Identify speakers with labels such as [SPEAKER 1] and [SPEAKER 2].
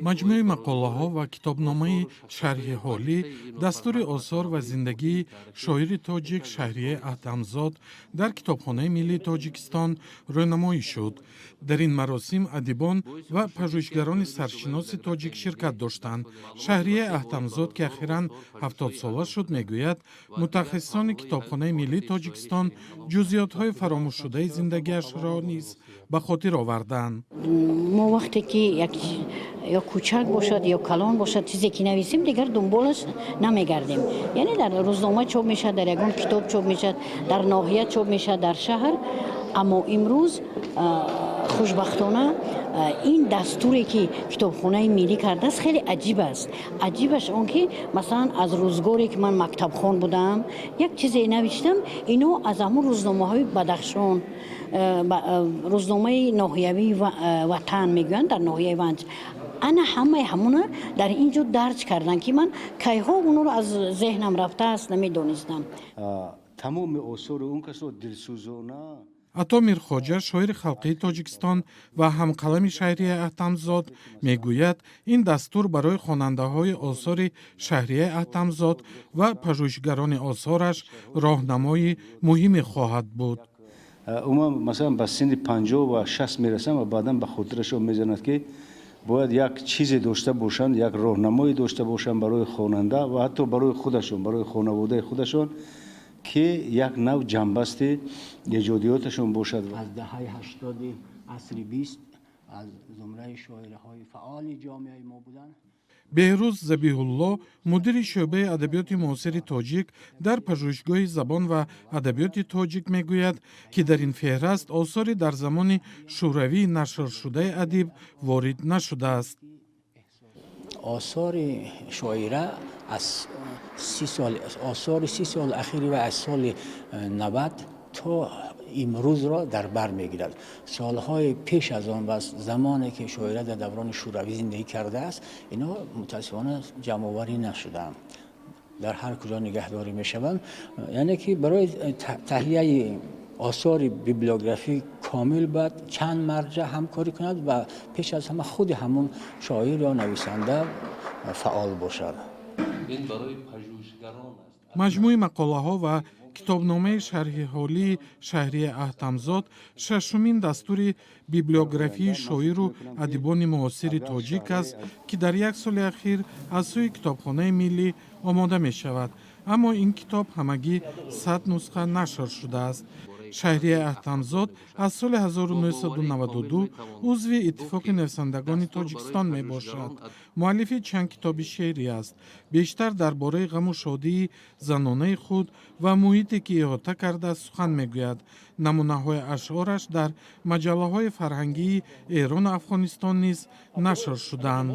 [SPEAKER 1] маҷмӯи мақолаҳо ва китобномаи шарҳи ҳолӣ дастури осор ва зиндагии шоири тоҷик Шаҳрияи Аҳтамзод дар Китобхонаи Миллии Тоҷикистон рӯнамоӣ шуд. Дар ин маросим адибон ва пажӯҳишгарони саршиноси тоҷик ширкат доштанд. Шаҳрияи Аҳтамзод, ки ахиран 70 сола шуд, мегӯяд мутахассисони Китобхонаи Миллии Тоҷикистон ҷузъиётҳои фаромӯшшудаи зиндагиашро низ ба хотир оварданд.
[SPEAKER 2] мо вақте ки ё кӯчак бошад ё калон бошад чизе ки нависем дигар дунболаш намегардем. Яъне дар рӯзнома чоп мешад, дар ягон китоб чоп мешад, дар ноҳия чоп мешад, дар шаҳр. Аммо имрӯз хушбахтона ин дастуре ки Китобхонаи Миллӣ кардааст хеле аҷиб аст. Аҷибаш он ки масалан аз рӯзгоре ки ман мактабхон будам, як чизе навиштам, ино аз ҳамун рӯзномаҳои Бадахшон, рӯзномаи ноҳиявии Ватан мегӯянд, дар ноҳияи Ванҷ, ана ҳамаи ҳамуна дар ин ҷо дарҷ карданд ки ман кайҳо уноро аз зеҳнам рафтааст намедонистам.
[SPEAKER 3] тамоми осори он касо дилсӯзона.
[SPEAKER 1] Ато Мирхоҷа, шоири халқии Тоҷикистон ва ҳамқалами Шаҳрияи Аҳтамзод, мегӯяд, ин дастур барои хонандаҳои осори Шаҳрияи Аҳтамзод ва пажӯҳишгарони осораш роҳнамои муҳиме хоҳад буд.
[SPEAKER 3] умам масалан ба синни 50 ва 60 мерасам ва баъдан ба хотирашон мезанад ки бояд як чизе дошта бошанд, як роҳнамое дошта бошанд барои хонанда ва ҳатто барои худашон, барои хонаводаи худашон, ки як нав ҷанбасти эҷодиёташон бошад.
[SPEAKER 4] аз даҳаи 80 асри 20 аз зумраи шоираҳои фаъоли ҷомеаи мо буданд.
[SPEAKER 1] Беҳрӯз Забиҳулло, мудири шӯъбаи адабиёти муосири тоҷик дар пажӯҳишгоҳи забон ва адабиёти тоҷик, мегӯяд, ки дар ин феҳраст осори дар замони шӯравӣ нашршудаи адиб ворид нашудааст.
[SPEAKER 4] осори шоира аз осори 30 соли ахири ва аз соли 90 то имрӯзро дар бар мегирад. солҳои пеш аз он ва замоне ки шоира дар даврони шӯравӣ зиндагӣ кардааст, ино мутаассифона ҷамъоварӣ нашудаанд. дар ҳар куҷо нигаҳдорӣ мешаванд. яъне ки барои таҳияи осори библиографӣ комил баъд чанд марҷа ҳамкорӣ кунад ва пеш аз ҳама худи ҳамун шоир ё нависанда фаъол бошад.
[SPEAKER 5] ин барои пажӯҳишгарон аст.
[SPEAKER 1] маҷмӯи мақолаҳо ва китобномаи шарҳи ҳолии Шаҳрияи Аҳтамзод шашумин дастури библиографии шоиру адибони муосири тоҷик аст, ки дар як соли ахир аз сӯи Китобхонаи Миллӣ омода мешавад. аммо ин китоб ҳамагӣ 100 нусха нашр шудааст. Шаҳрияи Аҳтамзод аз соли 1992 узви Иттифоқи нависандагони Тоҷикистон мебошад. муаллифи чанд китоби шеърӣ аст. бештар дар бораи ғаму шодии занонаи худ ва муҳите ки иҳота кардааст сухан мегӯяд. намунаҳои ашъораш дар маҷаллаҳои фарҳангии Эрону Афғонистон низ нашр шуданд.